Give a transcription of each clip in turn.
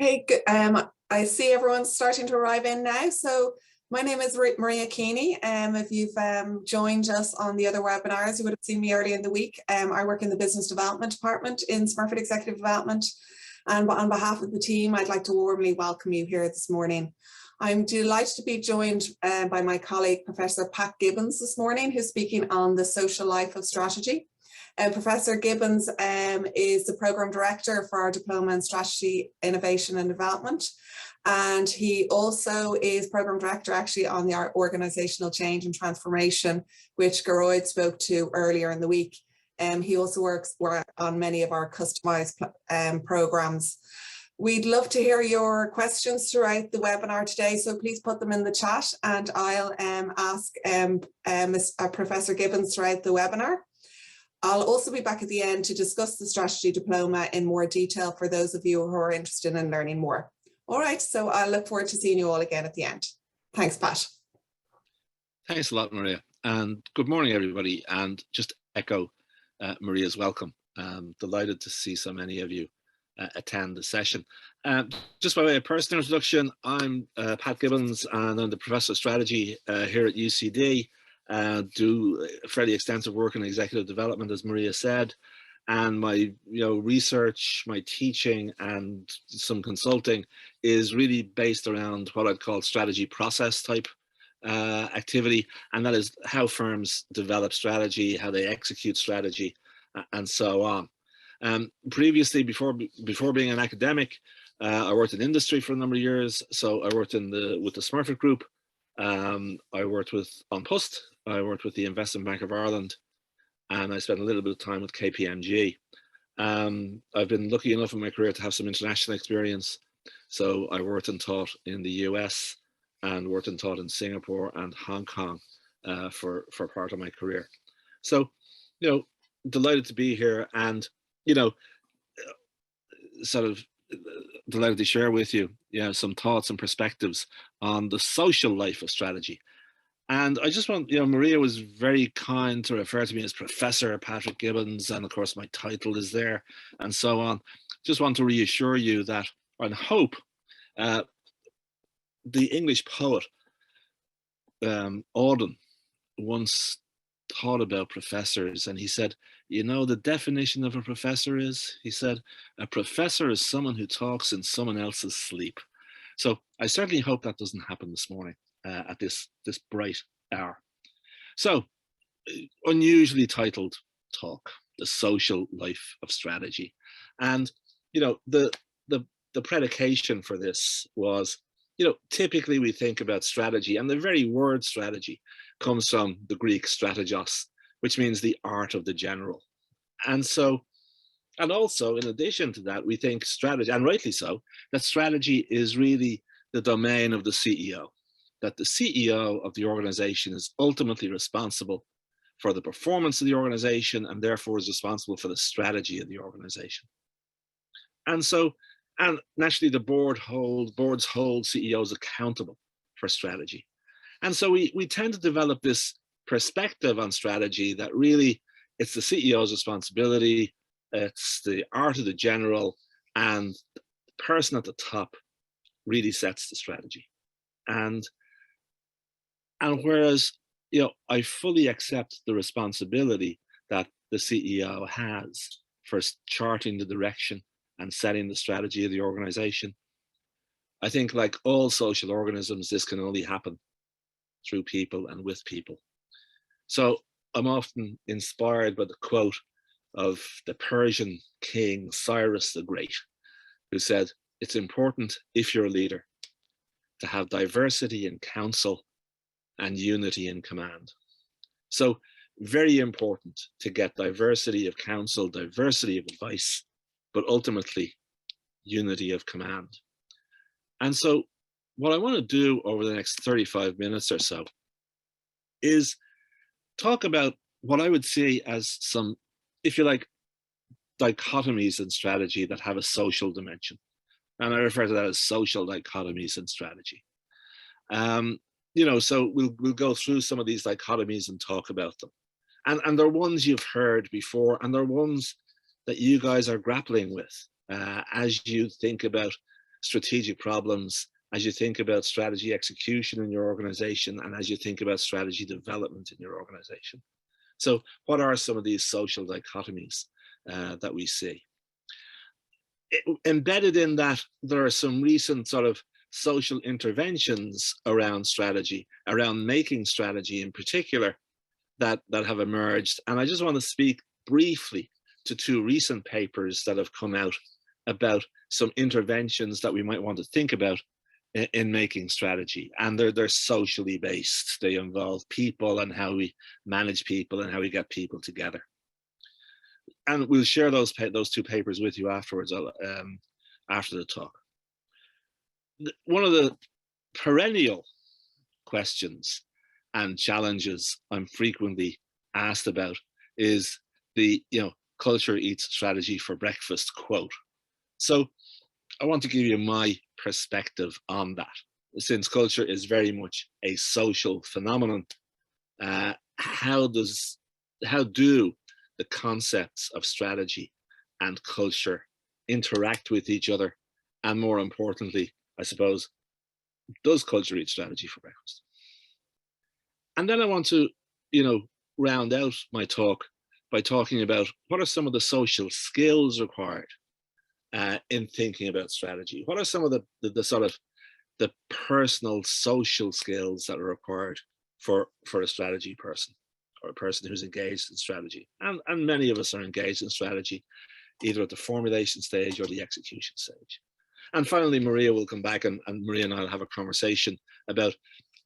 Okay, good. I see everyone's starting to arrive in now. So my name is Maria Keeney. If you've joined us on the other webinars, you would have seen me earlier in the week. I work in the Business Development Department in Smurfit Executive Development. And on behalf of the team, I'd like to warmly welcome you here this morning. I'm delighted to be joined by my colleague, Professor Pat Gibbons this morning, who's speaking on the social life of strategy. Professor Gibbons is the Programme Director for our Diploma in Strategy, Innovation and Development. And he also is Programme Director actually on the Organisational Change and Transformation, which Geroid spoke to earlier in the week. He also works on many of our customised programmes. We'd love to hear your questions throughout the webinar today, so please put them in the chat and I'll ask Professor Gibbons throughout the webinar. I'll also be back at the end to discuss the strategy diploma in more detail for those of you who are interested in learning more. All right, so I look forward to seeing you all again at the end. Thanks, Pat. Thanks a lot, Maria, and good morning, everybody. And just echo Maria's welcome. Delighted to see so many of you attend the session. Just by way of personal introduction, I'm Pat Gibbons, and I'm the Professor of Strategy here at UCD. Do fairly extensive work in executive development, as Maria said, and my research, my teaching, and some consulting is really based around what I'd call strategy process type activity, and that is how firms develop strategy, how they execute strategy, and so on. Previously, before being an academic, I worked in industry for a number of years. So I worked with the Smurfit Group. I worked on Post. I worked with the Investment Bank of Ireland, and I spent a little bit of time with KPMG. I've been lucky enough in my career to have some international experience. So I worked and taught in the US and worked and taught in Singapore and Hong Kong for part of my career. So, delighted to be here, and, sort of delighted to share with you, some thoughts and perspectives on the social life of strategy. And I just want, Maria was very kind to refer to me as Professor Patrick Gibbons, and of course my title is there and so on. Just want to reassure you that, and hope, the English poet Auden once thought about professors, and he said, the definition of a professor is, he said, a professor is someone who talks in someone else's sleep. So I certainly hope that doesn't happen this morning at this bright hour. So, unusually titled talk, the social life of strategy. And, the predication for this was, typically we think about strategy, and the very word strategy comes from the Greek strategos, which means the art of the general. And so, and also in addition to that, we think strategy, and rightly so, that strategy is really the domain of the CEO, that the CEO of the organization is ultimately responsible for the performance of the organization and therefore is responsible for the strategy of the organization. And so, and naturally the boards hold CEOs accountable for strategy. And so we tend to develop this perspective on strategy that really it's the CEO's responsibility, it's the art of the general, and the person at the top really sets the strategy. And whereas, I fully accept the responsibility that the CEO has for charting the direction and setting the strategy of the organization, I think like all social organisms, this can only happen through people and with people. So I'm often inspired by the quote of the Persian king Cyrus the Great, who said, it's important, if you're a leader, to have diversity in counsel and unity in command. So very important to get diversity of counsel, diversity of advice, but ultimately unity of command. And so what I want to do over the next 35 minutes or so is talk about what I would see as some, if you like, dichotomies in strategy that have a social dimension. And I refer to that as social dichotomies in strategy. So we'll go through some of these dichotomies and talk about them. And they're ones you've heard before, and they're ones that you guys are grappling with as you think about strategic problems as you think about strategy execution in your organization and as you think about strategy development in your organization. So what are some of these social dichotomies that we see? Embedded in that, there are some recent sort of social interventions around strategy, around making strategy in particular, that have emerged. And I just want to speak briefly to two recent papers that have come out about some interventions that we might want to think about in making strategy. And they're socially based. They involve people and how we manage people and how we get people together. And we'll share those two papers with you afterwards, after the talk. One of the perennial questions and challenges I'm frequently asked about is the, culture eats strategy for breakfast quote. So I want to give you my perspective on that. Since culture is very much a social phenomenon, how do the concepts of strategy and culture interact with each other? And more importantly, I suppose, does culture eat strategy for breakfast? And then I want to, round out my talk by talking about what are some of the social skills required in thinking about strategy. What are some of the sort of the personal social skills that are required for a strategy person, or a person who's engaged in strategy? And many of us are engaged in strategy, either at the formulation stage or the execution stage. And finally, Maria will come back, and Maria and I will have a conversation about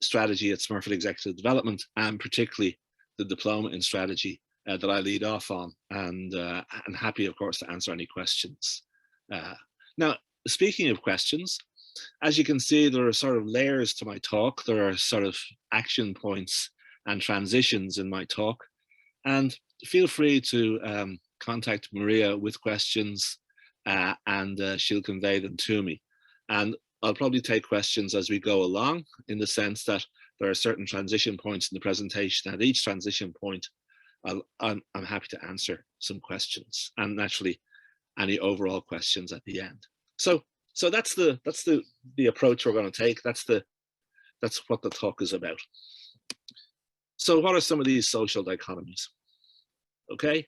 strategy at Smurfit Executive Development, and particularly the diploma in strategy that I lead off on. And I'm happy, of course, to answer any questions. Now, speaking of questions, as you can see, there are sort of layers to my talk. There are sort of action points and transitions in my talk. And feel free to contact Maria with questions, and she'll convey them to me. And I'll probably take questions as we go along, in the sense that there are certain transition points in the presentation. At each transition point, I'm happy to answer some questions, and naturally any overall questions at the end. So that's the approach we're going to take. That's what the talk is about. So what are some of these social dichotomies? Okay,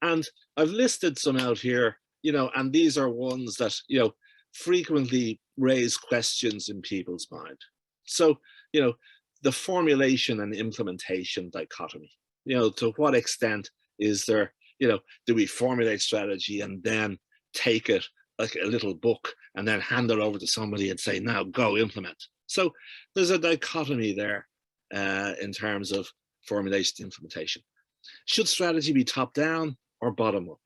and I've listed some out here, and these are ones that frequently raise questions in people's mind. So the formulation and implementation dichotomy. To what extent is there, do we formulate strategy and then take it like a little book and then hand it over to somebody and say, now go implement? So there's a dichotomy there in terms of formulation and implementation. Should strategy be top down or bottom up?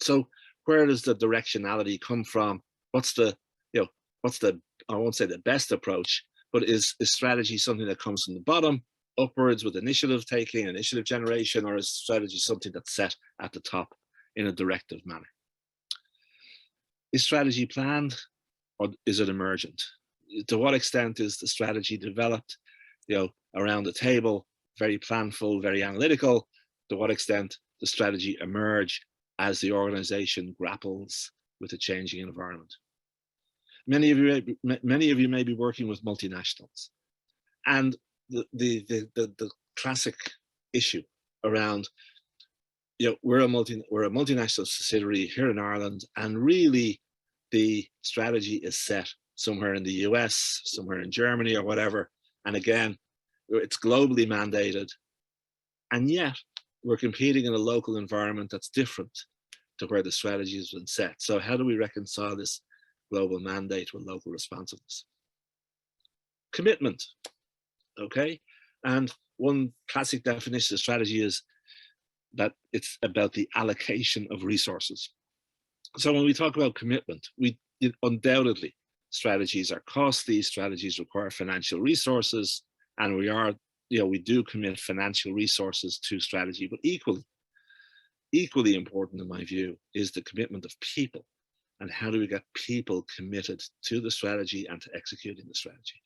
So where does the directionality come from? What's the, I won't say the best approach, but is strategy something that comes from the bottom upwards with initiative taking, initiative generation, or is strategy something that's set at the top in a directive manner? Is strategy planned, or is it emergent? To what extent is the strategy developed, around the table, very planful, very analytical? To what extent does strategy emerge as the organization grapples with a changing environment? Many of you may be working with multinationals, and the classic issue around, we're a multinational subsidiary here in Ireland, and really the strategy is set somewhere in the US, somewhere in Germany, or whatever. And again, it's globally mandated, and yet we're competing in a local environment that's different to where the strategy has been set. So how do we reconcile this global mandate with local responsiveness? Commitment, okay? And one classic definition of strategy is that it's about the allocation of resources. So when we talk about commitment, undoubtedly, strategies are costly, strategies require financial resources, and we do commit financial resources to strategy, but equally important in my view is the commitment of people, and how do we get people committed to the strategy and to executing the strategy.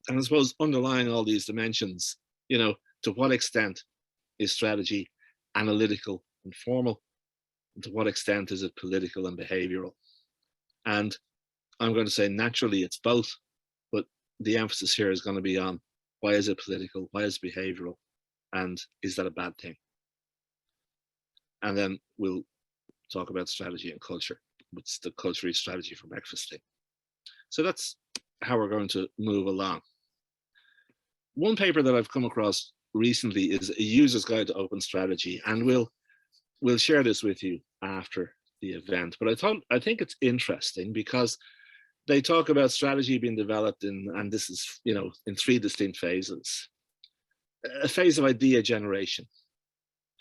And I suppose underlying all these dimensions, to what extent is strategy analytical and formal, and to what extent is it political and behavioral? And I'm going to say naturally it's both, but the emphasis here is going to be on why is it political, why is it behavioral, and is that a bad thing? And then we'll talk about strategy and culture. What's the culture strategy for breakfast thing? So that's how we're going to move along. One paper that I've come across recently is a user's guide to open strategy, and we'll share this with you after the event. But I think it's interesting because they talk about strategy being developed in, and this is, you know, in 3 distinct phases. A phase of idea generation,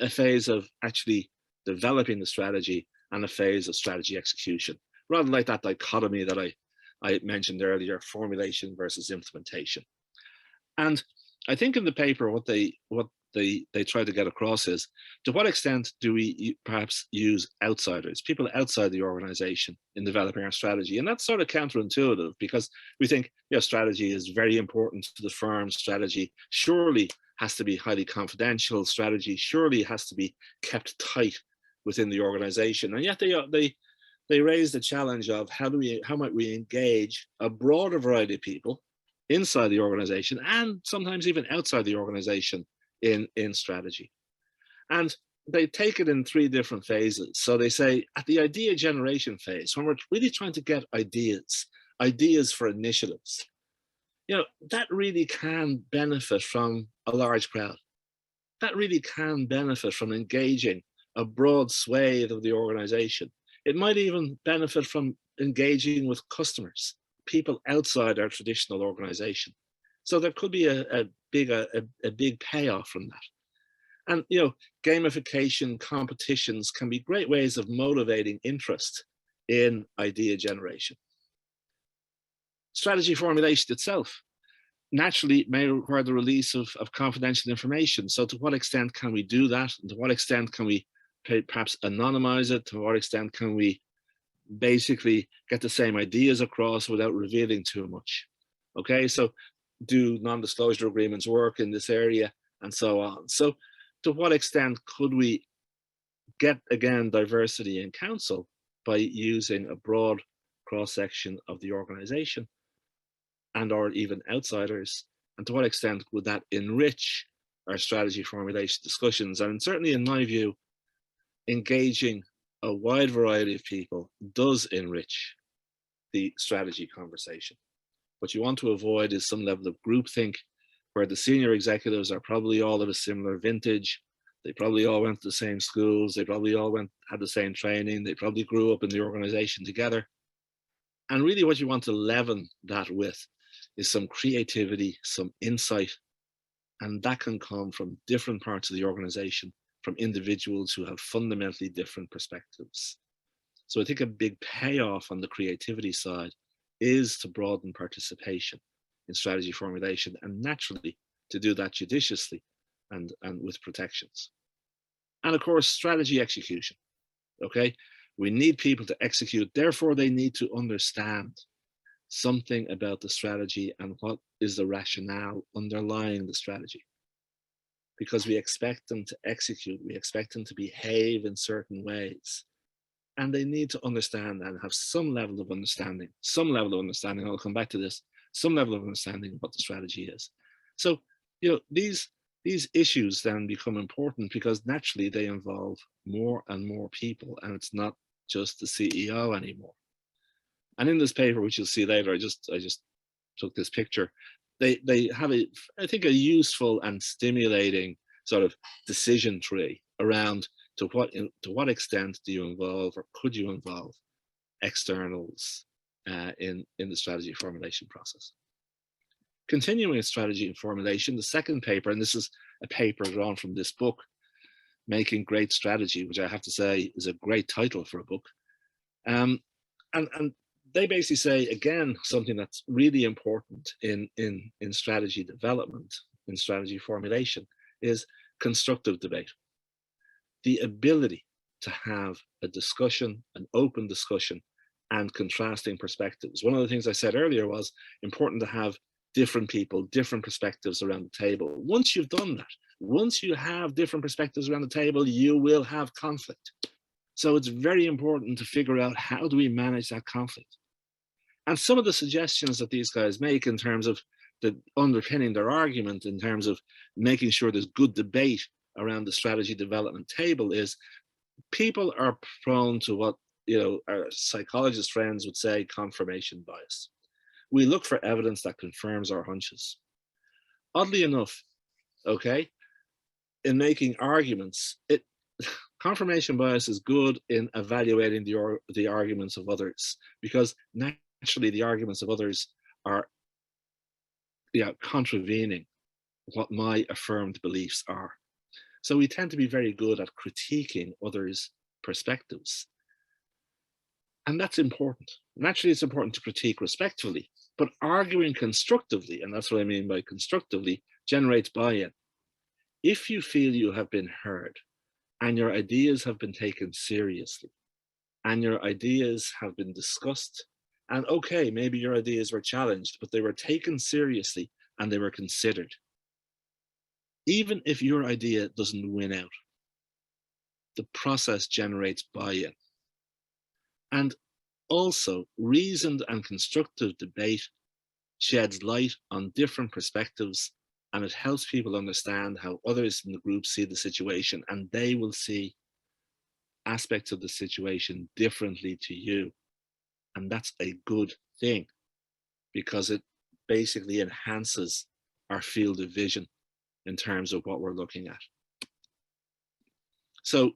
a phase of actually developing the strategy, and a phase of strategy execution, rather like that dichotomy that I mentioned earlier, formulation versus implementation. And I think in the paper, what they try to get across is, to what extent do we perhaps use outsiders, people outside the organization, in developing our strategy? And that's sort of counterintuitive, because we think, you know, strategy is very important to the firm. Strategy surely has to be highly confidential. Strategy surely has to be kept tight within the organization. And yet they raise the challenge of how might we engage a broader variety of people inside the organization, and sometimes even outside the organization, in strategy. And they take it in 3 different phases. So they say at the idea generation phase, when we're really trying to get ideas for initiatives, you know, that really can benefit from a large crowd. That really can benefit from engaging a broad swathe of the organization. It might even benefit from engaging with customers, people outside our traditional organization. So there could be a big payoff from that. And, you know, gamification competitions can be great ways of motivating interest in idea generation. Strategy formulation itself naturally may require the release of confidential information. So to what extent can we do that? And to what extent can we perhaps anonymize it? To what extent can we basically get the same ideas across without revealing too much? Okay, so do non-disclosure agreements work in this area, and so on? So to what extent could we get, again, diversity in counsel by using a broad cross-section of the organization, and or even outsiders? And to what extent would that enrich our strategy formulation discussions? And certainly, in my view, engaging a wide variety of people does enrich the strategy conversation. What you want to avoid is some level of groupthink, where the senior executives are probably all of a similar vintage. They probably all went to the same schools. They probably all had the same training. They probably grew up in the organization together. And really what you want to leaven that with is some creativity, some insight, and that can come from different parts of the organization, from individuals who have fundamentally different perspectives. So I think a big payoff on the creativity side is to broaden participation in strategy formulation, and naturally to do that judiciously and with protections. And of course, strategy execution. Okay, we need people to execute, therefore they need to understand something about the strategy and what is the rationale underlying the strategy, because we expect them to execute, we expect them to behave in certain ways, and they need to understand and have some level of understanding, I'll come back to this, some level of understanding of what the strategy is. So, you know, these issues then become important because naturally they involve more and more people, and it's not just the CEO anymore. And in this paper, which you'll see later, I just took this picture. They have I think a useful and stimulating sort of decision tree around to what extent do you involve, or could you involve, externals in the strategy formulation process. Continuing strategy and formulation, the second paper, and this is a paper drawn from this book, Making Great Strategy, which I have to say is a great title for a book. And they basically say, again, something that's really important in strategy development, in strategy formulation, is constructive debate. The ability to have a discussion, an open discussion, and contrasting perspectives. One of the things I said earlier was important to have different people, different perspectives around the table. Once you've done that, once you have different perspectives around the table, you will have conflict. So it's very important to figure out, how do we manage that conflict? And some of the suggestions that these guys make in terms of the underpinning their argument, in terms of making sure there's good debate around the strategy development table, is people are prone to what, our psychologist friends would say, confirmation bias. We look for evidence that confirms our hunches. Oddly enough, okay, in making arguments, confirmation bias is good in evaluating the arguments of others, because naturally the arguments of others are contravening what my affirmed beliefs are. So we tend to be very good at critiquing others' perspectives. And that's important. Naturally, it's important to critique respectfully, but arguing constructively, and that's what I mean by constructively, generates buy-in. If you feel you have been heard and your ideas have been taken seriously and your ideas have been discussed, and okay, maybe your ideas were challenged, but they were taken seriously and they were considered. Even if your idea doesn't win out, the process generates buy-in. And also, reasoned and constructive debate sheds light on different perspectives, and it helps people understand how others in the group see the situation, and they will see aspects of the situation differently to you. And that's a good thing, because it basically enhances our field of vision in terms of what we're looking at. So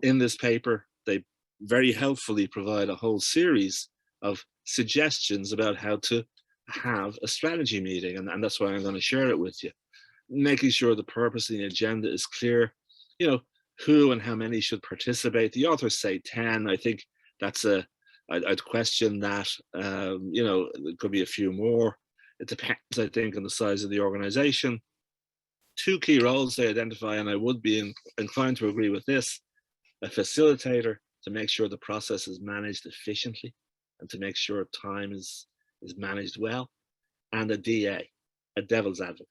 in this paper, they very helpfully provide a whole series of suggestions about how to have a strategy meeting. And that's why I'm going to share it with you. Making sure the purpose and the agenda is clear, who and how many should participate. The authors say 10. I think that's I'd question that. It could be a few more. It depends, I think, on the size of the organization. 2 key roles they identify, and I would be inclined to agree with this: a facilitator, to make sure the process is managed efficiently and to make sure time is managed well, and a DA, a devil's advocate.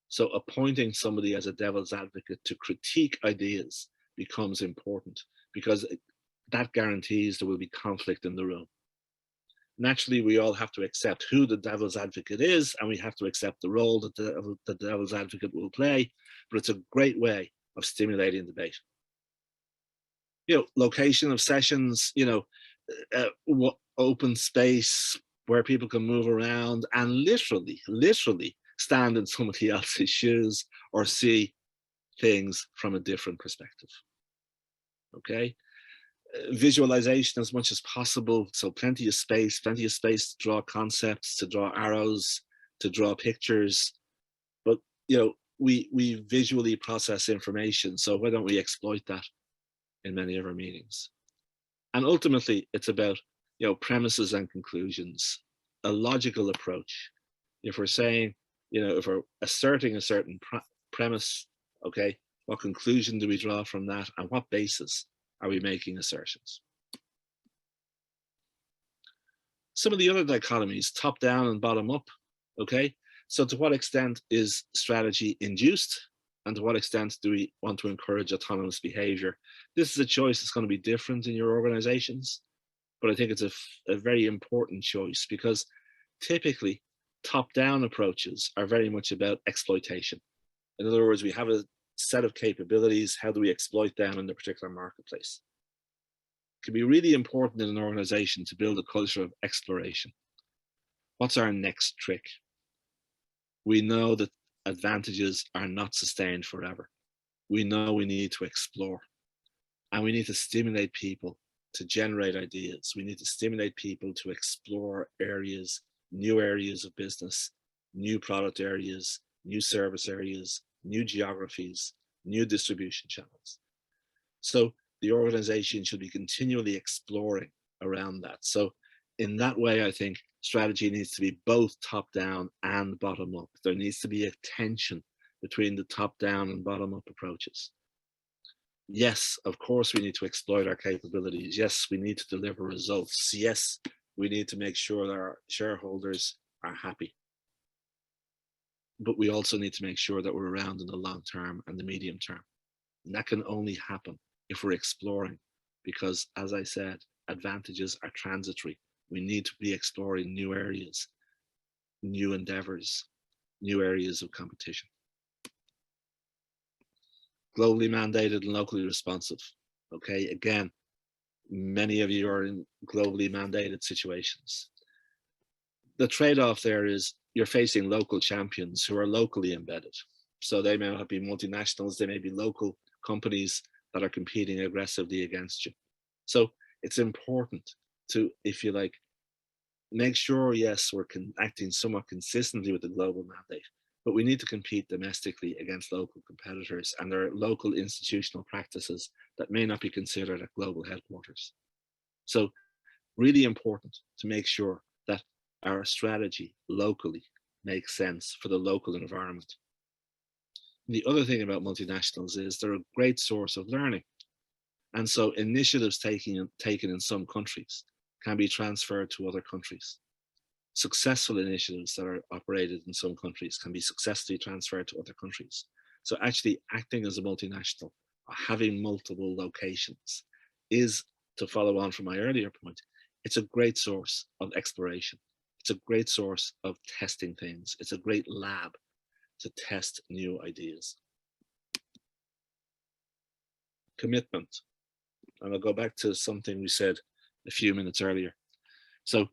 So appointing somebody as a devil's advocate to critique ideas becomes important, because that guarantees there will be conflict in the room. Naturally, we all have to accept who the devil's advocate is, and we have to accept the role that the devil's advocate will play, but it's a great way of stimulating debate. Location of sessions, open space where people can move around and literally stand in somebody else's shoes or see things from a different perspective. Okay. Visualization as much as possible. So plenty of space to draw concepts, to draw arrows, to draw pictures. But, we visually process information. So why don't we exploit that in many of our meetings? And ultimately, it's about, premises and conclusions, a logical approach. If we're saying, if we're asserting a certain premise, okay, what conclusion do we draw from that, and what basis are we making assertions? Some of the other dichotomies, top down and bottom up, okay? So to what extent is strategy induced, and to what extent do we want to encourage autonomous behavior? This is a choice that's going to be different in your organizations, but I think it's a very important choice, because typically top-down approaches are very much about exploitation. In other words, we have a set of capabilities. How do we exploit them in the particular marketplace? It can be really important in an organization to build a culture of exploration. What's our next trick? We know that advantages are not sustained forever. We know we need to explore, and we need to stimulate people to generate ideas. We need to stimulate people to explore areas, new areas of business, new product areas, new service areas, new geographies, new distribution channels. So the organization should be continually exploring around that. So in that way, I think strategy needs to be both top down and bottom up. There needs to be a tension between the top down and bottom up approaches. Yes, of course, we need to exploit our capabilities. Yes, we need to deliver results. Yes, we need to make sure that our shareholders are happy. But we also need to make sure that we're around in the long term and the medium term. And that can only happen if we're exploring because, as I said, advantages are transitory. We need to be exploring new areas, new endeavors, new areas of competition. Globally mandated and locally responsive. Okay, again, many of you are in globally mandated situations. The trade-off there is you're facing local champions who are locally embedded. So they may not be multinationals, they may be local companies that are competing aggressively against you. So it's important to, if you like, make sure, yes, we're acting somewhat consistently with the global mandate, but we need to compete domestically against local competitors, and there are local institutional practices that may not be considered at global headquarters. So really important to make sure that our strategy locally makes sense for the local environment. The other thing about multinationals is they're a great source of learning. And so initiatives taken in some countries can be transferred to other countries. Successful initiatives that are operated in some countries can be successfully transferred to other countries. So actually acting as a multinational or having multiple locations is, to follow on from my earlier point, it's a great source of exploration. It's a great source of testing things. It's a great lab to test new ideas. Commitment. And I'll go back to something we said a few minutes earlier. So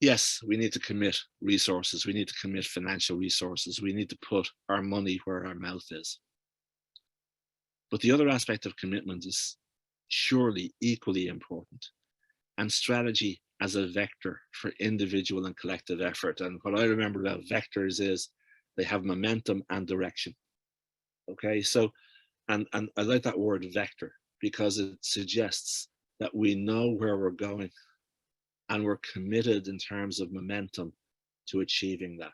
yes, we need to commit resources. We need to commit financial resources. We need to put our money where our mouth is. But the other aspect of commitment is surely equally important. And strategy as a vector for individual and collective effort. And what I remember about vectors is they have momentum and direction. Okay, so, and I like that word vector because it suggests that we know where we're going and we're committed in terms of momentum to achieving that.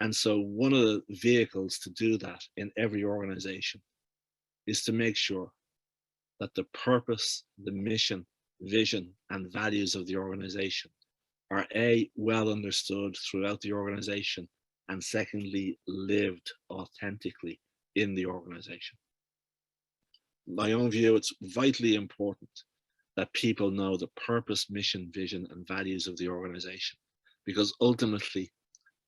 And so one of the vehicles to do that in every organization is to make sure that the purpose, the mission, vision, and values of the organization are A, well understood throughout the organization, and secondly, lived authentically in the organization. My own view, it's vitally important that people know the purpose, mission, vision, and values of the organization, because ultimately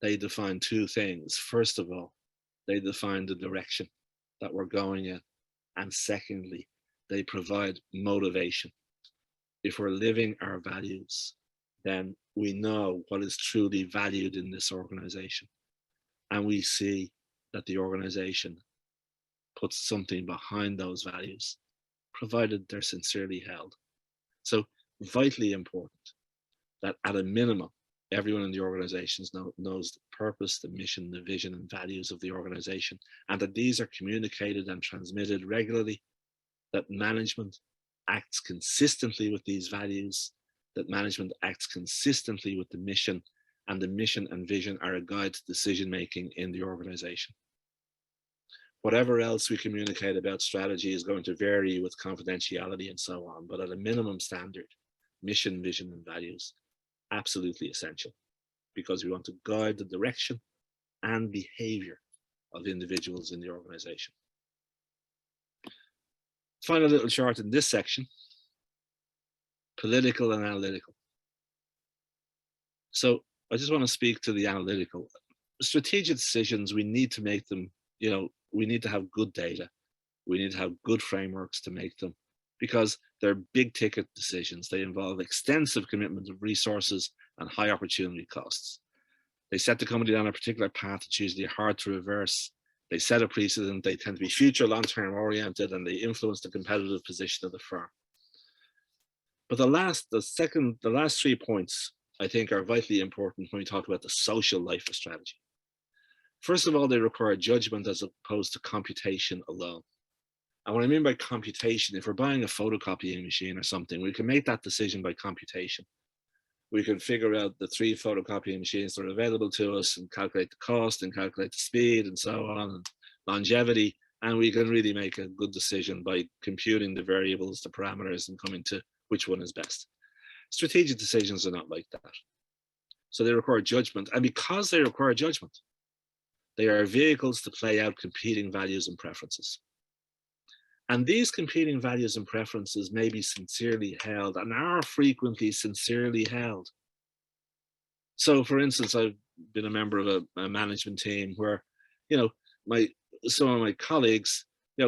they define two things. First of all, they define the direction that we're going in. And secondly, they provide motivation. If we're living our values, then we know what is truly valued in this organization. And we see that the organization puts something behind those values, provided they're sincerely held. So vitally important that at a minimum, everyone in the organizations knows the purpose, the mission, the vision, and values of the organization, and that these are communicated and transmitted regularly, that management acts consistently with these values, that management acts consistently with the mission, and the mission and vision are a guide to decision-making in the organization. Whatever else we communicate about strategy is going to vary with confidentiality and so on, but at a minimum standard, mission, vision, and values, absolutely essential, because we want to guide the direction and behavior of individuals in the organization. Final little chart in this section, political and analytical. So I just want to speak to the analytical. Strategic decisions, we need to make them, we need to have good data. We need to have good frameworks to make them, because they're big ticket decisions. They involve extensive commitment of resources and high opportunity costs. They set the company on a particular path that's usually hard to reverse. They set a precedent, they tend to be future long-term oriented, and they influence the competitive position of the firm. But the last 3 points I think are vitally important when we talk about the social life of strategy. First of all, they require judgment as opposed to computation alone. And what I mean by computation, if we're buying a photocopying machine or something, we can make that decision by computation. We can figure out the 3 photocopying machines that are available to us and calculate the cost and calculate the speed and so on, and longevity. And we can really make a good decision by computing the variables, the parameters, and coming to which one is best. Strategic decisions are not like that. So they require judgment. And because they require judgment, they are vehicles to play out competing values and preferences. And these competing values and preferences may be sincerely held and are frequently sincerely held. So for instance, I've been a member of a management team where, you know, some of my colleagues,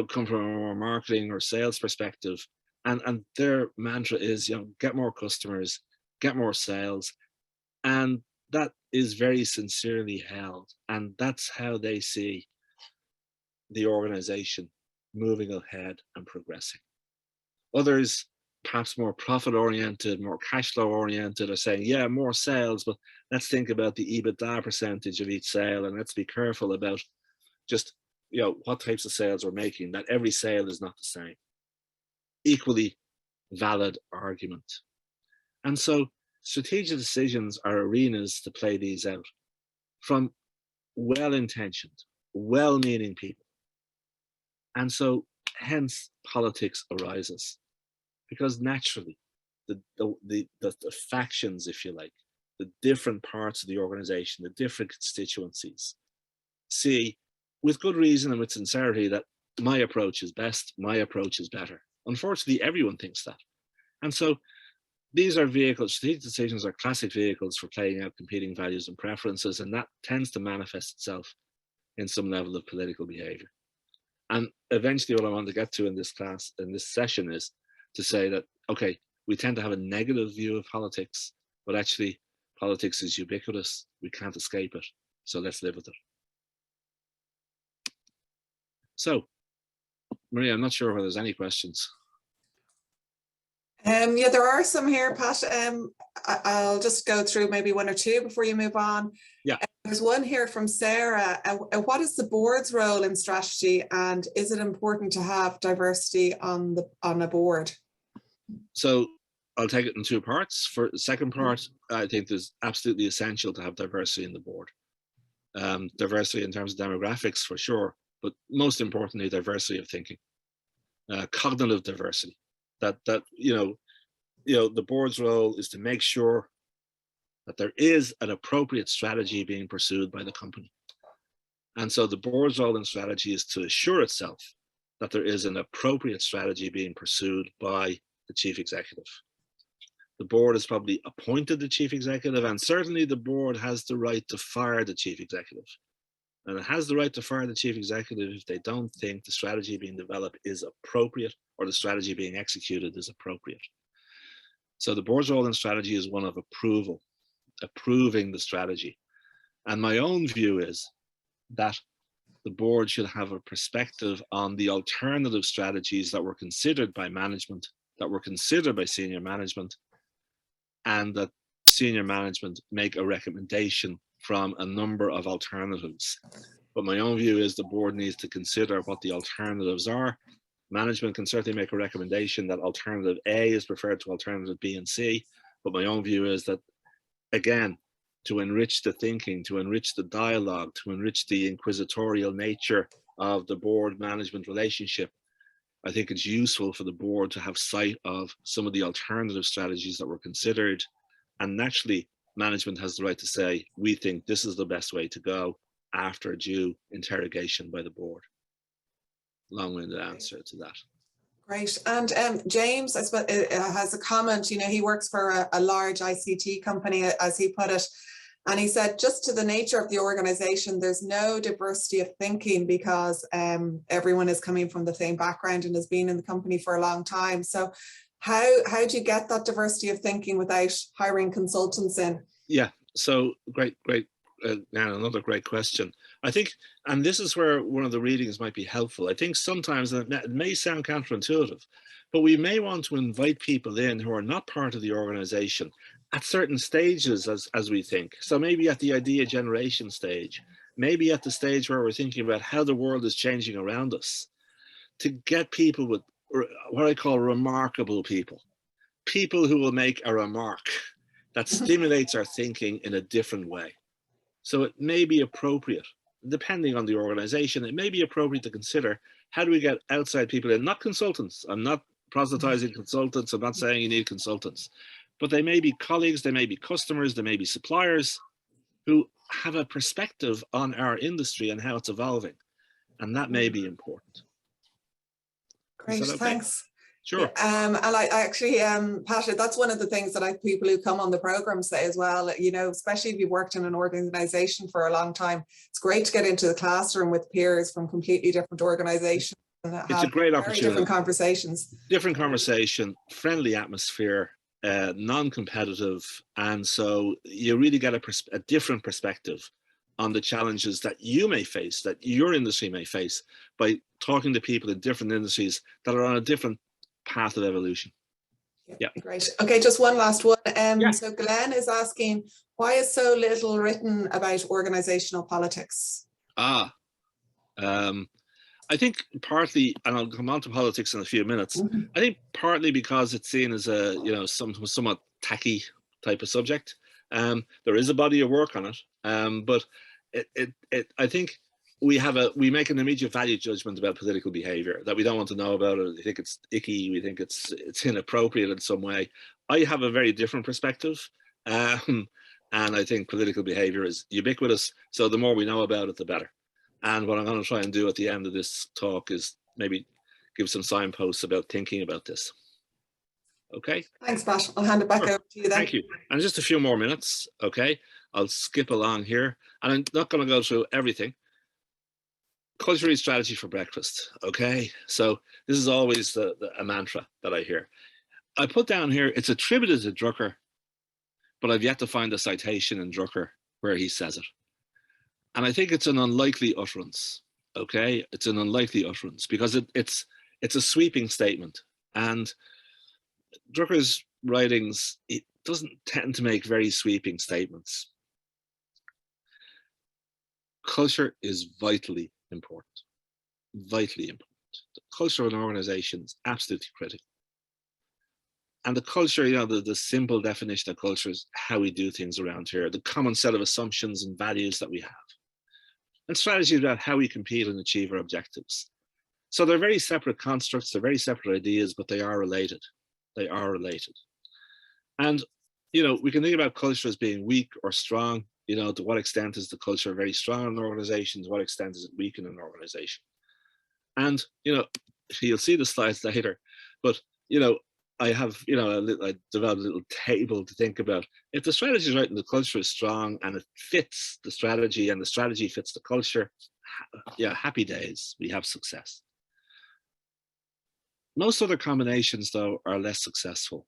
come from a more marketing or sales perspective, and their mantra is, get more customers, get more sales. And that is very sincerely held. And that's how they see the organization moving ahead and progressing. Others, perhaps more profit oriented, more cash flow oriented, are saying, yeah, more sales, but let's think about the EBITDA percentage of each sale, and let's be careful about just what types of sales we're making, that every sale is not the same. Equally valid argument. And so strategic decisions are arenas to play these out from well-intentioned, well-meaning people. And so hence politics arises, because naturally the factions, if you like, the different parts of the organization, the different constituencies, see with good reason and with sincerity that my approach is best, my approach is better. Unfortunately, everyone thinks that. And so these are vehicles, strategic decisions are classic vehicles for playing out competing values and preferences, and that tends to manifest itself in some level of political behavior. And eventually what I want to get to in this class, in this session, is to say that, okay, we tend to have a negative view of politics, but actually politics is ubiquitous. We can't escape it. So let's live with it. So, Maria, I'm not sure whether there's any questions. Yeah, there are some here, Pat. I'll just go through maybe one or two before you move on. Yeah. There's one here from Sarah. What is the board's role in strategy, and is it important to have diversity on a board? So I'll take it in two parts. For the second part, I think there's absolutely essential to have diversity in the board. Diversity in terms of demographics, for sure, but most importantly, diversity of thinking, cognitive diversity. That the board's role is to make sure that there is an appropriate strategy being pursued by the company. And so the board's role in strategy is to assure itself that there is an appropriate strategy being pursued by the chief executive. The board has probably appointed the chief executive, and certainly the board has the right to fire the chief executive. And it has the right to fire the chief executive if they don't think the strategy being developed is appropriate or the strategy being executed is appropriate. So the board's role in strategy is one of approval, approving the strategy. And my own view is that the board should have a perspective on the alternative strategies that were considered by management, that were considered by senior management, and that senior management make a recommendation from a number of alternatives. But my own view is the board needs to consider what the alternatives are. Management can certainly make a recommendation that alternative A is preferred to alternative B and C. But my own view is that, again, to enrich the thinking, to enrich the dialogue, to enrich the inquisitorial nature of the board management relationship, I think it's useful for the board to have sight of some of the alternative strategies that were considered. And naturally, management has the right to say, we think this is the best way to go after due interrogation by the board. Long-winded answer to that. Great. And James, I suppose, has a comment. He works for a large ICT company, as he put it. And he said, just to the nature of the organization, there's no diversity of thinking because everyone is coming from the same background and has been in the company for a long time. So how do you get that diversity of thinking without hiring consultants in? Yeah, so great. Another great question. I think, and this is where one of the readings might be helpful. I think sometimes, and it may sound counterintuitive, but we may want to invite people in who are not part of the organization at certain stages as we think. So maybe at the idea generation stage, maybe at the stage where we're thinking about how the world is changing around us, to get people with what I call remarkable people who will make a remark that stimulates our thinking in a different way. So it may be appropriate, depending on the organization, it may be appropriate to consider, how do we get outside people in? Not consultants. I'm not proselytizing consultants. I'm not saying you need consultants, but they may be colleagues, they may be customers, they may be suppliers who have a perspective on our industry and how it's evolving. And that may be important. Is Great, that okay? thanks. Yeah, Sure. and I actually, Pasha, that's one of the things that people who come on the program say as well. You know, especially if you've worked in an organisation for a long time, it's great to get into the classroom with peers from completely different organisations and It's a have great very different opportunity. conversations. Different conversation, friendly atmosphere, non-competitive, and so you really get a different perspective on the challenges that you may face, that your industry may face, by talking to people in different industries that are on a different path of evolution. Yeah. Great. Okay, just one last one. Yeah. So Glenn is asking, why is so little written about organisational politics? I think partly, and I'll come on to politics in a few minutes. I think partly because it's seen as a somewhat tacky type of subject. There is a body of work on it, but I think we make an immediate value judgment about political behaviour, that we don't want to know about it. We think it's icky. We think it's inappropriate in some way. I have a very different perspective, and I think political behaviour is ubiquitous. So the more we know about it, the better. And what I'm going to try and do at the end of this talk is maybe give some signposts about thinking about this. Okay. Thanks, Pat. I'll hand it back over to you then. Thank you. And just a few more minutes. Okay. I'll skip along here, and I'm not going to go through everything. Culture eats strategy for breakfast. Okay. So this is always a mantra that I hear. I put down here, it's attributed to Drucker, but I've yet to find a citation in Drucker where he says it. And I think it's an unlikely utterance, okay? It's an unlikely utterance because it's a sweeping statement. And Drucker's writings, it doesn't tend to make very sweeping statements. Culture is vitally important, vitally important. The culture of an organization is absolutely critical. And the culture, you know, the simple definition of culture is how we do things around here, the common set of assumptions and values that we have. And strategy is about how we compete and achieve our objectives. So they're very separate constructs, they're very separate ideas, but they are related. They are related. And, you know, we can think about culture as being weak or strong. You know, to what extent is the culture very strong in an organization? To what extent is it weak in an organization? And, you know, you'll see the slides later, but, you know, I have, you know, I developed a little table to think about. If the strategy is right and the culture is strong and it fits the strategy and the strategy fits the culture, yeah, happy days, we have success. Most other combinations, though, are less successful.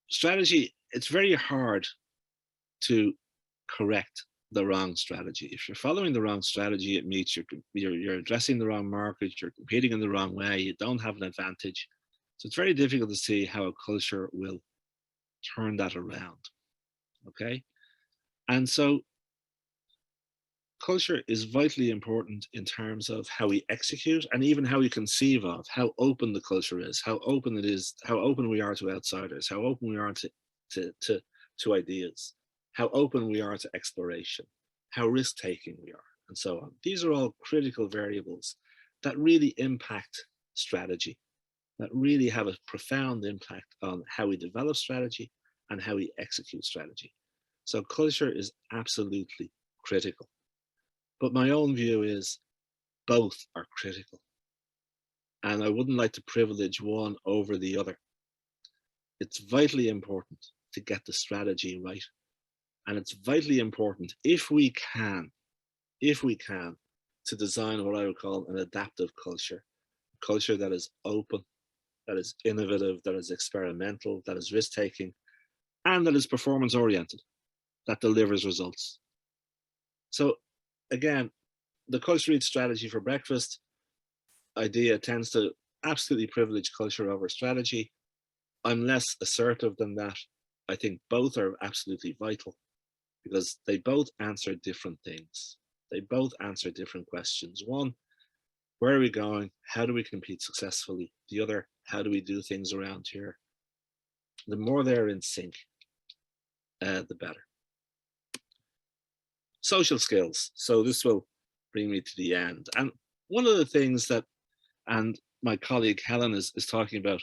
Strategy, it's very hard to correct the wrong strategy. If you're following the wrong strategy, it means you're addressing the wrong market, you're competing in the wrong way, you don't have an advantage. So it's very difficult to see how a culture will turn that around, okay? And so culture is vitally important in terms of how we execute and even how we conceive of, how open the culture is, how open it is, how open we are to outsiders, how open we are to ideas, how open we are to exploration, how risk-taking we are, and so on. These are all critical variables that really impact strategy, that really have a profound impact on how we develop strategy and how we execute strategy. So culture is absolutely critical. But my own view is both are critical. And I wouldn't like to privilege one over the other. It's vitally important to get the strategy right. And it's vitally important, if we can, to design what I would call an adaptive culture, a culture that is open, that is innovative, that is experimental, that is risk-taking, and that is performance-oriented, that delivers results. So again, the culture eats strategy for breakfast idea tends to absolutely privilege culture over strategy. I'm less assertive than that. I think both are absolutely vital because they both answer different things. They both answer different questions. One, where are we going? How do we compete successfully? The other, how do we do things around here? The more they're in sync, the better. Social skills. So this will bring me to the end. And one of the things that, and my colleague Helen is talking about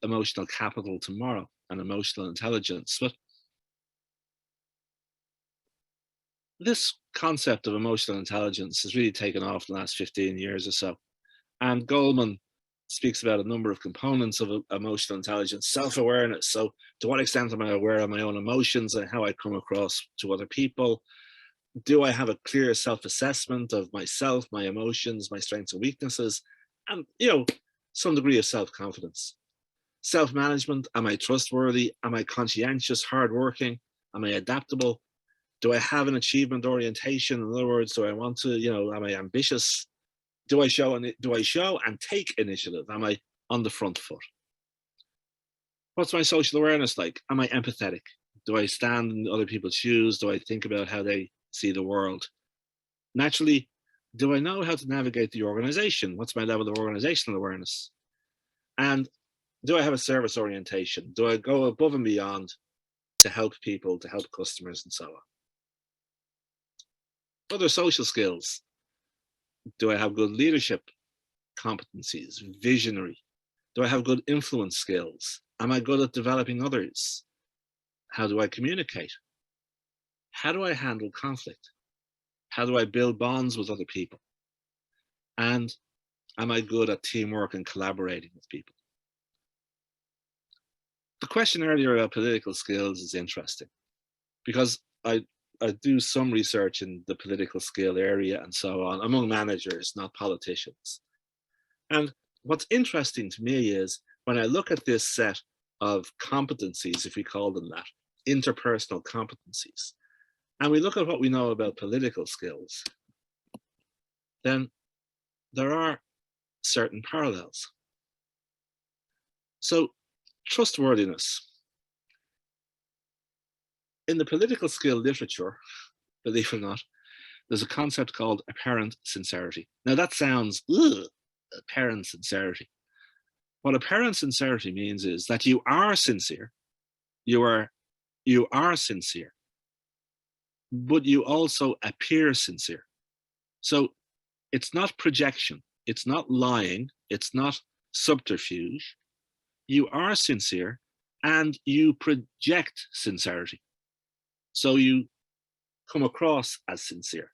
emotional capital tomorrow and emotional intelligence, but this concept of emotional intelligence has really taken off in the last 15 years or so. And Goldman speaks about a number of components of emotional intelligence. Self-awareness. So to what extent am I aware of my own emotions and how I come across to other people? Do I have a clear self-assessment of myself, my emotions, my strengths and weaknesses, and some degree of self-confidence? Self-management. Am I trustworthy? Am I conscientious, hardworking? Am I adaptable? Do I have an achievement orientation? In other words, do I want to, am I ambitious? Do I show and take initiative? Am I on the front foot? What's my social awareness like? Am I empathetic? Do I stand in other people's shoes? Do I think about how they see the world? Naturally, do I know how to navigate the organization? What's my level of organizational awareness? And do I have a service orientation? Do I go above and beyond to help people, to help customers, and so on? Other social skills. Do I have good leadership competencies, visionary? Do I have good influence skills? Am I good at developing others? How do I communicate? How do I handle conflict? How do I build bonds with other people? And am I good at teamwork and collaborating with people? The question earlier about political skills is interesting because I do some research in the political skill area and so on among managers, not politicians. And what's interesting to me is when I look at this set of competencies, if we call them that, interpersonal competencies, and we look at what we know about political skills, then there are certain parallels. So, trustworthiness. In the political skill literature, believe it or not, there's a concept called apparent sincerity. Now that sounds, apparent sincerity. What apparent sincerity means is that you are sincere, you are sincere, but you also appear sincere. So it's not projection, it's not lying, it's not subterfuge. You are sincere and you project sincerity. So you come across as sincere.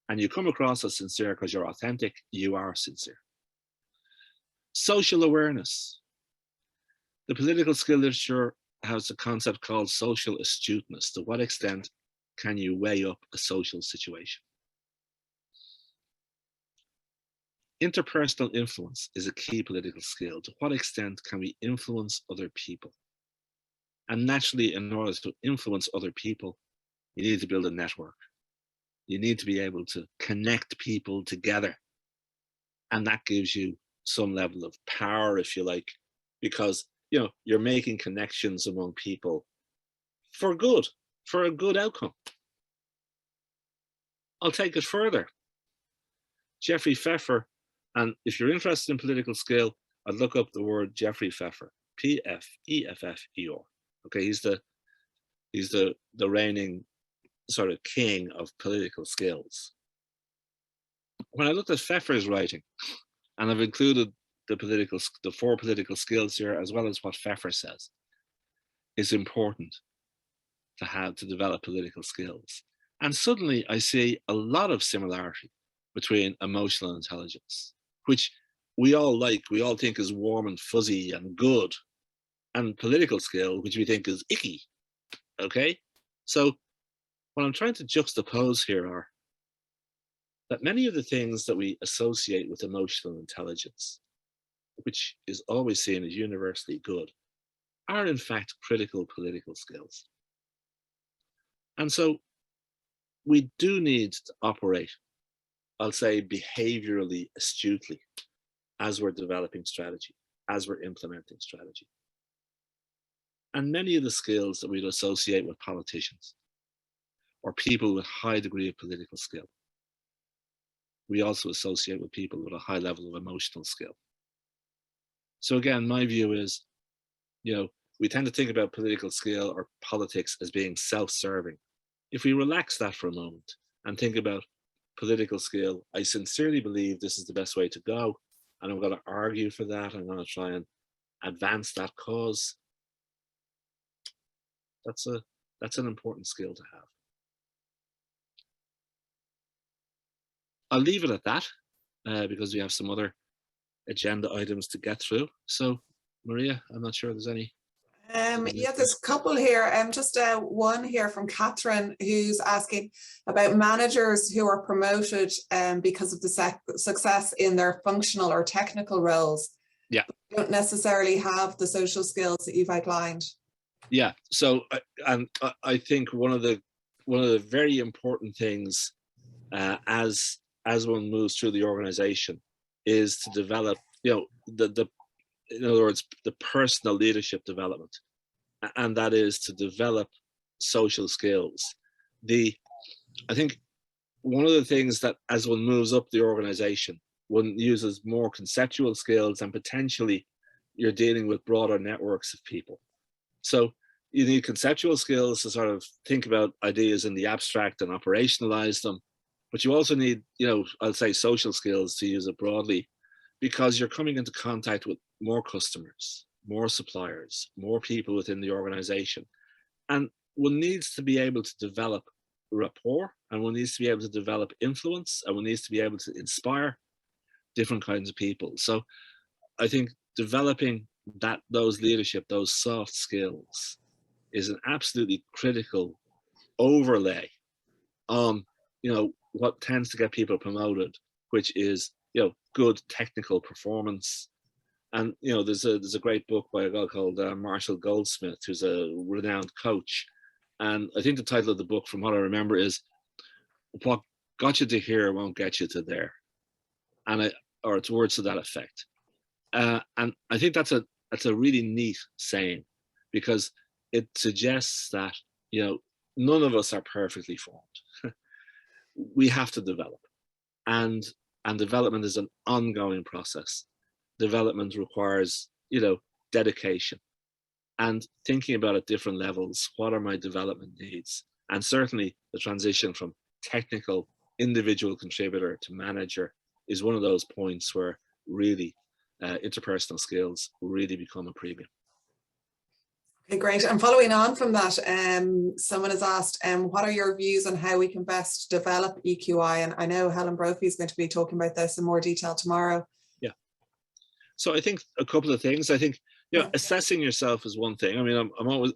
And you come across as sincere because you're authentic, you are sincere. Social awareness. The political skill literature has a concept called social astuteness. To what extent can you weigh up a social situation? Interpersonal influence is a key political skill. To what extent can we influence other people? And naturally, in order to influence other people, you need to build a network. You need to be able to connect people together. And that gives you some level of power, if you like, because you're making connections among people for good, for a good outcome. I'll take it further. Jeffrey Pfeffer, and if you're interested in political skill, I'd look up the word Jeffrey Pfeffer, P-F-E-F-F-E-R. Okay, he's the reigning sort of king of political skills. When I looked at Pfeffer's writing, and I've included the 4 political skills here, as well as what Pfeffer says, is important to develop political skills. And suddenly I see a lot of similarity between emotional intelligence, which we all like, we all think is warm and fuzzy and good, and political skill, which we think is icky. Okay? So what I'm trying to juxtapose here are that many of the things that we associate with emotional intelligence, which is always seen as universally good, are in fact critical political skills. And so we do need to operate, I'll say, behaviorally astutely as we're developing strategy, as we're implementing strategy. And many of the skills that we'd associate with politicians or people with high degree of political skill, we also associate with people with a high level of emotional skill. So again, my view is, we tend to think about political skill or politics as being self-serving. If we relax that for a moment and think about political skill, I sincerely believe this is the best way to go, and I'm going to argue for that. I'm going to try and advance that cause. That's an important skill to have. I'll leave it at that because we have some other agenda items to get through. So, Maria, I'm not sure there's any. Yeah, there's a couple here. Just one here from Catherine, who's asking about managers who are promoted because of the success in their functional or technical roles. Yeah, don't necessarily have the social skills that you've outlined. Yeah. So, and I think one of the very important things as one moves through the organization is to develop, the in other words, the personal leadership development, and that is to develop social skills. I think one of the things that as one moves up the organization, one uses more conceptual skills, and potentially you're dealing with broader networks of people. So you need conceptual skills to sort of think about ideas in the abstract and operationalize them. But you also need, I'll say social skills, to use it broadly, because you're coming into contact with more customers, more suppliers, more people within the organization. And one needs to be able to develop rapport, and one needs to be able to develop influence, and one needs to be able to inspire different kinds of people. So I think developing those leadership, those soft skills, is an absolutely critical overlay on, what tends to get people promoted, which is, good technical performance. And there's a great book by a guy called Marshall Goldsmith, who's a renowned coach. And I think the title of the book, from what I remember, is "What Got You to Here Won't Get You to There," or it's words to that effect. And I think that's a really neat saying, because it suggests that none of us are perfectly formed. We have to develop, and development is an ongoing process. Development requires dedication, and thinking about at different levels, what are my development needs? And certainly the transition from technical individual contributor to manager is one of those points where really interpersonal skills really become a premium. Okay, great. And following on from that, someone has asked, what are your views on how we can best develop EQI? And I know Helen Brophy is going to be talking about this in more detail tomorrow. Yeah. So I think a couple of things. I think assessing yourself is one thing. I mean,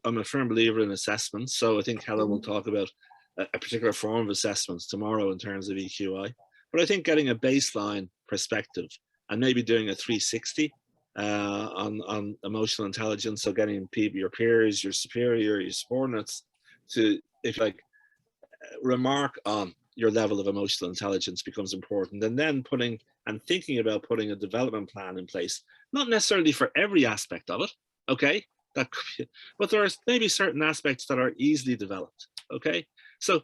I'm a firm believer in assessments. So I think Helen will talk about a particular form of assessments tomorrow in terms of EQI. But I think getting a baseline perspective and maybe doing a 360 on emotional intelligence, so getting people, your peers, your superior, your subordinates, to, if like, remark on your level of emotional intelligence becomes important. And then thinking about putting a development plan in place, not necessarily for every aspect of it, okay? But there are maybe certain aspects that are easily developed, okay? So,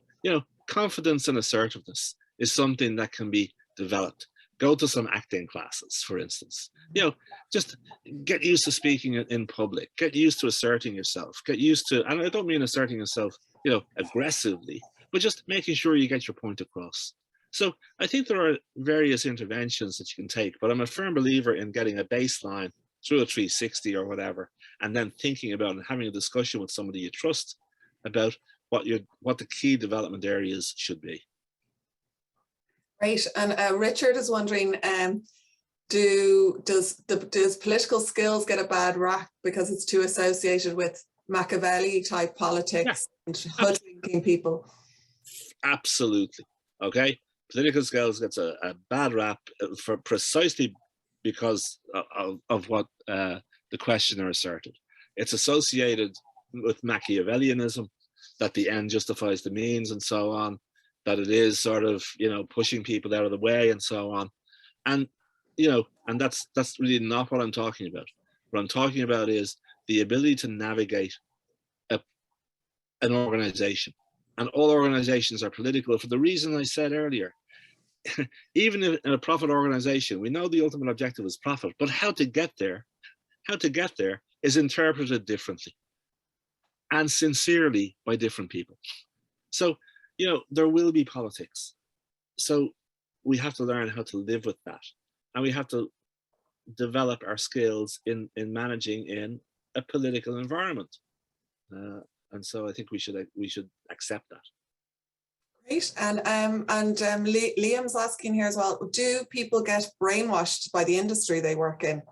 confidence and assertiveness is something that can be developed. Go to some acting classes, for instance. Just get used to speaking in public. Get used to asserting yourself. Get used to, and I don't mean asserting yourself, aggressively, but just making sure you get your point across. So I think there are various interventions that you can take, but I'm a firm believer in getting a baseline through a 360 or whatever, and then thinking about and having a discussion with somebody you trust about what the key development areas should be. Great. And Richard is wondering, does political skills get a bad rap because it's too associated with Machiavelli type politics and hoodwinking people? Absolutely. Okay. Political skills gets a bad rap for precisely because of what the questioner asserted. It's associated with Machiavellianism, that the end justifies the means and so on, that it is sort of, pushing people out of the way and so on. And, and that's really not what I'm talking about. What I'm talking about is the ability to navigate an organization. And all organizations are political for the reason I said earlier. Even in a profit organization, we know the ultimate objective is profit, but how to get there is interpreted differently and sincerely by different people. So, there will be politics. So we have to learn how to live with that. And we have to develop our skills in managing in a political environment. And so I think we should accept that. Great. And Liam's asking here as well, do people get brainwashed by the industry they work in?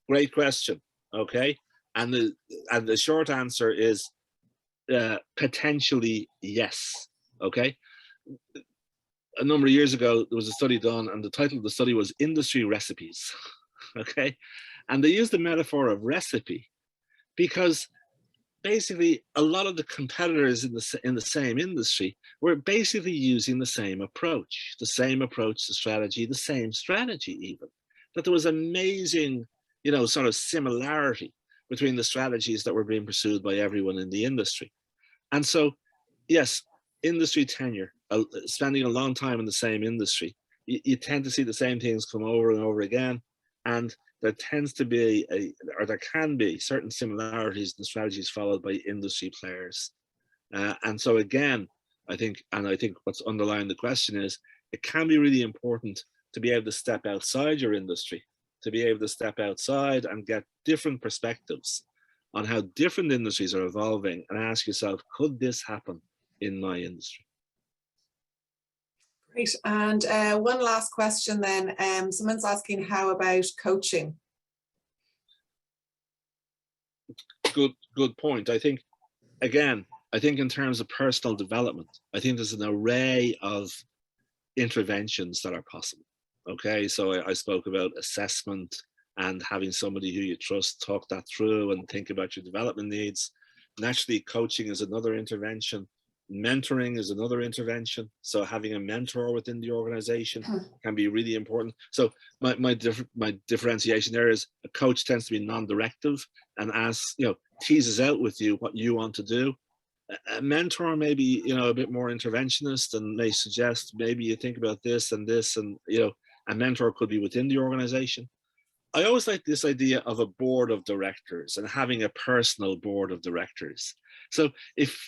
Great question. Okay. And the short answer is potentially yes. Okay. A number of years ago, there was a study done, and the title of the study was Industry Recipes. Okay. And they used the metaphor of recipe because basically a lot of the competitors in the same industry were basically using the same approach to strategy, the same strategy even. That there was amazing, sort of similarity between the strategies that were being pursued by everyone in the industry. And so, yes, industry tenure, spending a long time in the same industry, you tend to see the same things come over and over again. And there tends to be there can be certain similarities in the strategies followed by industry players. And so again, I think what's underlying the question is, it can be really important to be able to step outside your industry, to be able to step outside and get different perspectives on how different industries are evolving and ask yourself, could this happen in my industry? Great. And one last question then. Someone's asking, how about coaching? Good point. I think in terms of personal development, I think there's an array of interventions that are possible. Okay, so I spoke about assessment and having somebody who you trust talk that through and think about your development needs. Naturally, coaching is another intervention. Mentoring is another intervention. So having a mentor within the organization can be really important. So my differentiation there is a coach tends to be non-directive and teases out with you what you want to do. A mentor may be, a bit more interventionist and may suggest maybe you think about this and this, and a mentor could be within the organization. I always like this idea of a board of directors and having a personal board of directors. So if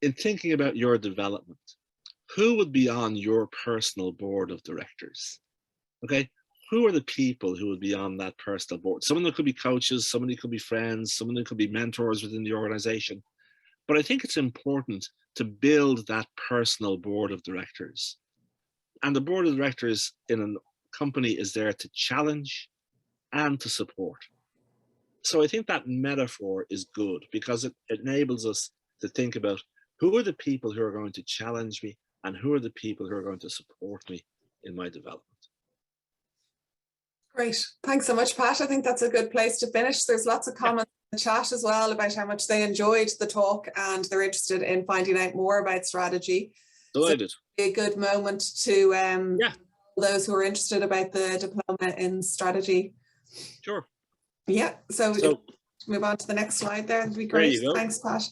in thinking about your development, who would be on your personal board of directors? Okay, who are the people who would be on that personal board? Some of them could be coaches, somebody could be friends, some of them could be mentors within the organization. But I think it's important to build that personal board of directors. And the board of directors in a company is there to challenge and to support. So I think that metaphor is good because it enables us to think about who are the people who are going to challenge me and who are the people who are going to support me in my development. Great. Thanks so much, Pat. I think that's a good place to finish. There's lots of comments in the chat as well about how much they enjoyed the talk and they're interested in finding out more about strategy. Delighted. So a good moment to those who are interested about the diploma in strategy. Sure. Yeah. So move on to the next slide there. That'd be great. There you go. Thanks, Pat.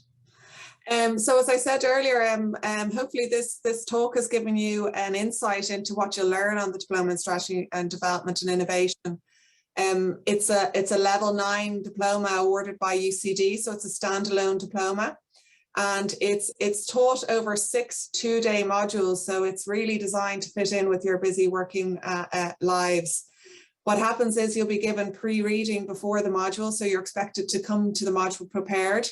So as I said earlier, hopefully this talk has given you an insight into what you'll learn on the Diploma in Strategy and Development and Innovation. It's a level 9 diploma awarded by UCD, so it's a standalone diploma, and it's taught over 6 two-day modules, so it's really designed to fit in with your busy working lives. What happens is you'll be given pre-reading before the module, so you're expected to come to the module prepared.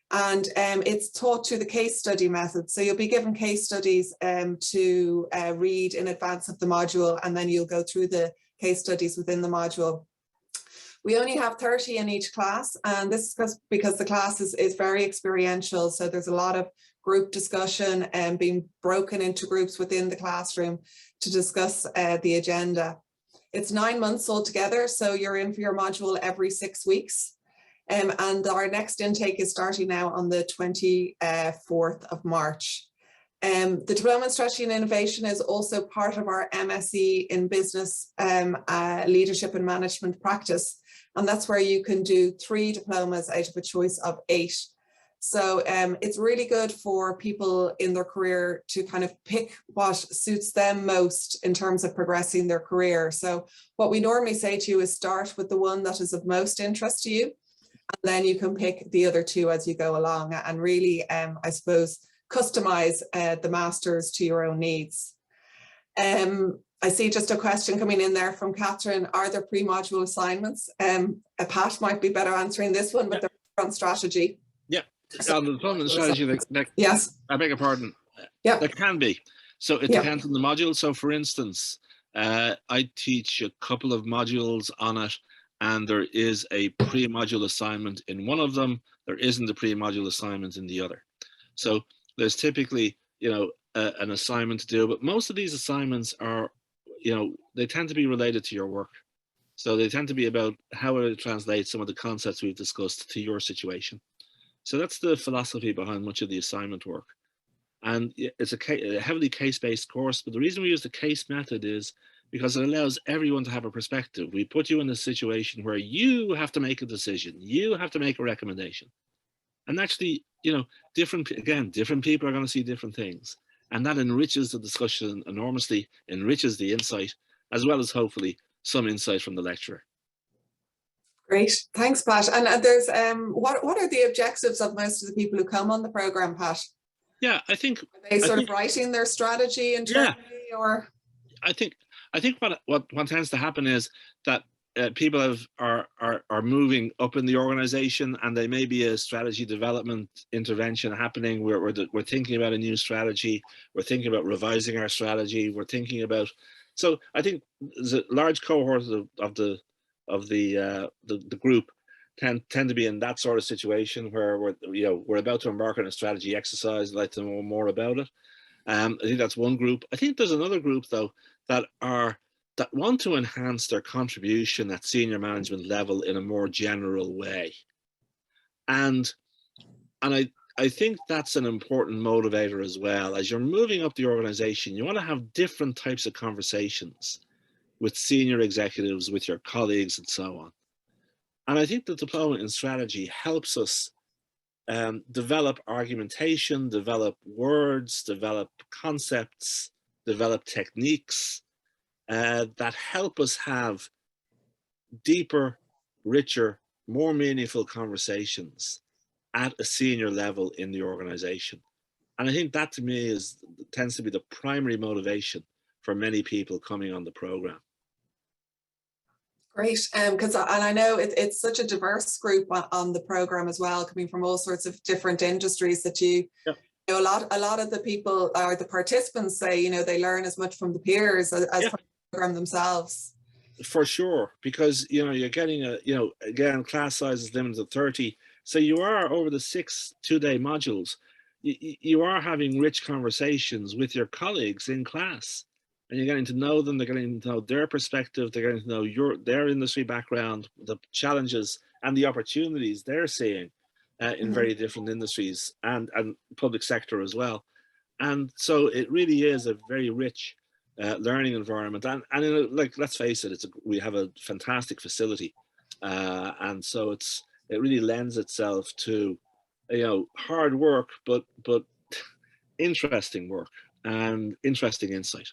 And it's taught through the case study method. So you'll be given case studies to read in advance of the module, and then you'll go through the case studies within the module. We only have 30 in each class, and this is because the class is very experiential. So there's a lot of group discussion and being broken into groups within the classroom to discuss the agenda. It's 9 months altogether, so you're in for your module every 6 weeks. And our next intake is starting now on the 24th of March. The Diploma in Strategy and Innovation is also part of our MSc in Business Leadership and Management Practice. And that's where you can do 3 diplomas out of a choice of 8. So it's really good for people in their career to kind of pick what suits them most in terms of progressing their career. So what we normally say to you is start with the one that is of most interest to you. And then you can pick the other 2 as you go along and really, I suppose, customize the masters to your own needs. I see just a question coming in there from Catherine. Are there pre-module assignments? Pat might be better answering this one, but they're on strategy. Yeah, on the diploma in strategy, yes. I beg your pardon. Yeah. There can be. So it Yeah. depends on the module. So for instance, I teach a couple of modules on it, and there is a pre-module assignment in one of them. There isn't a pre-module assignment in the other. So there's typically, an assignment to do, but most of these assignments are, they tend to be related to your work. So they tend to be about how it translates some of the concepts we've discussed to your situation. So that's the philosophy behind much of the assignment work. And it's a heavily case-based course, but the reason we use the case method is because it allows everyone to have a perspective. We put you in a situation where you have to make a decision, you have to make a recommendation. And actually, different people are going to see different things. And that enriches the discussion enormously, enriches the insight, as well as hopefully some insight from the lecturer. Great, thanks, Pat. And there's what are the objectives of most of the people who come on the program, Pat? Yeah, I think are they sort of writing their strategy internally, or I think what tends to happen is that people are moving up in the organization, and there may be a strategy development intervention happening where we're thinking about a new strategy, we're thinking about revising our strategy, we're thinking about. So I think there's a large cohort of the group tend to be in that sort of situation where we're about to embark on a strategy exercise. I'd like to know more about it. I think that's one group. I think there's another group though that want to enhance their contribution at senior management level in a more general way, and I think that's an important motivator as well. As you're moving up the organization, you want to have different types of conversations with senior executives, with your colleagues, and so on. And I think the diploma in strategy helps us develop argumentation, develop words, develop concepts, develop techniques that help us have deeper, richer, more meaningful conversations at a senior level in the organization. And I think that to me tends to be the primary motivation for many people coming on the program. Great, and I know it's such a diverse group on the program as well, coming from all sorts of different industries that a lot of the people or the participants say, they learn as much from the peers as from the program themselves. For sure, because you're getting again, class size is limited to 30, so you are over the 6 two-day modules, you are having rich conversations with your colleagues in class. And you're getting to know them, they're getting to know their perspective, they're getting to know their industry background, the challenges and the opportunities they're seeing in very different industries and public sector as well. And so it really is a very rich learning environment. And let's face it, we have a fantastic facility. And so it really lends itself to, hard work, but interesting work and interesting insight.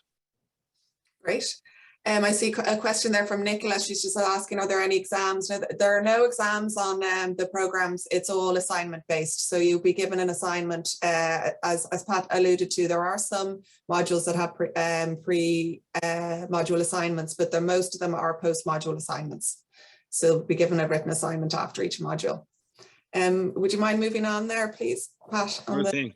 Great. I see a question there from Nicola. She's just asking, are there any exams? No, there are no exams on the programs. It's all assignment based. So you'll be given an assignment, as Pat alluded to. There are some modules that have pre-module assignments, but most of them are post-module assignments. So you'll be given a written assignment after each module. Would you mind moving on there, please, Pat? Sure thing.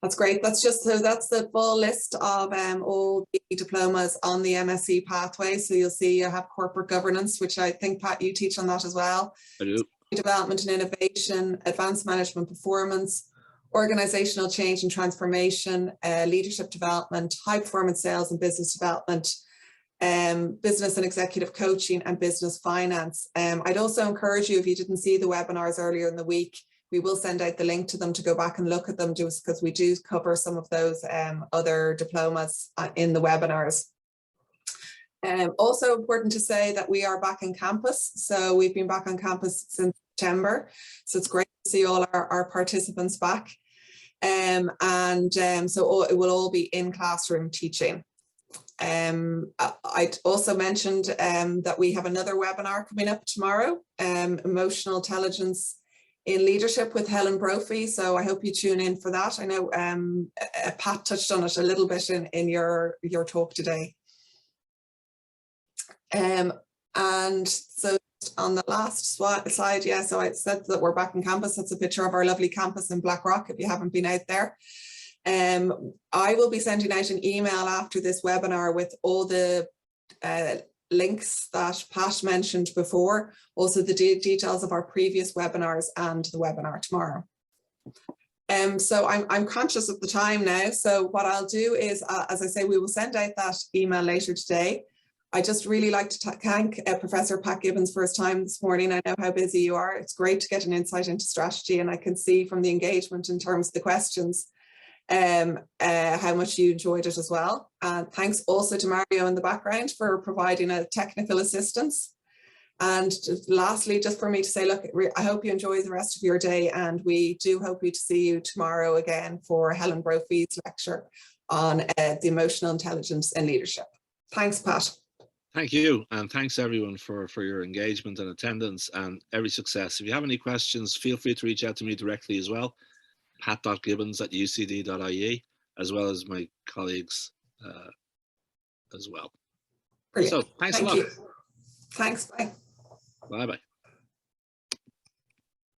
That's great. That's the full list of all the diplomas on the MSc pathway. So you'll see you have corporate governance, which I think, Pat, you teach on that as well. I do. Development and innovation, advanced management performance, organizational change and transformation, leadership development, high performance sales and business development, business and executive coaching, and business finance. I'd also encourage you, if you didn't see the webinars earlier in the week, we will send out the link to them to go back and look at them, just because we do cover some of those other diplomas in the webinars. Also important to say that we are back on campus. So we've been back on campus since September. So it's great to see all our participants back. So it will all be in classroom teaching. I'd also mentioned that we have another webinar coming up tomorrow, emotional intelligence in leadership with Helen Brophy. So I hope you tune in for that. I know Pat touched on it a little bit in your talk today. And so on the last slide, yeah, so I said that we're back on campus. That's a picture of our lovely campus in Blackrock, if you haven't been out there. I will be sending out an email after this webinar with all the links that Pat mentioned before, also the details of our previous webinars and the webinar tomorrow. So I'm conscious of the time now. So what I'll do is, as I say, we will send out that email later today. I just really like to thank Professor Pat Gibbons for his time this morning. I know how busy you are. It's great to get an insight into strategy, and I can see from the engagement in terms of the questions how much you enjoyed it as well. And thanks also to Mario in the background for providing a technical assistance. And just lastly, just for me to say, look, I hope you enjoy the rest of your day, and we do hope to see you tomorrow again for Helen Brophy's lecture on the emotional intelligence in leadership. Thanks, Pat. Thank you, and thanks everyone for your engagement and attendance, and every success. If you have any questions, feel free to reach out to me directly as well, pat.gibbons@ucd.ie, as well as my colleagues as well. Brilliant. So thanks Thank a lot. you. Thanks, bye. Bye-bye.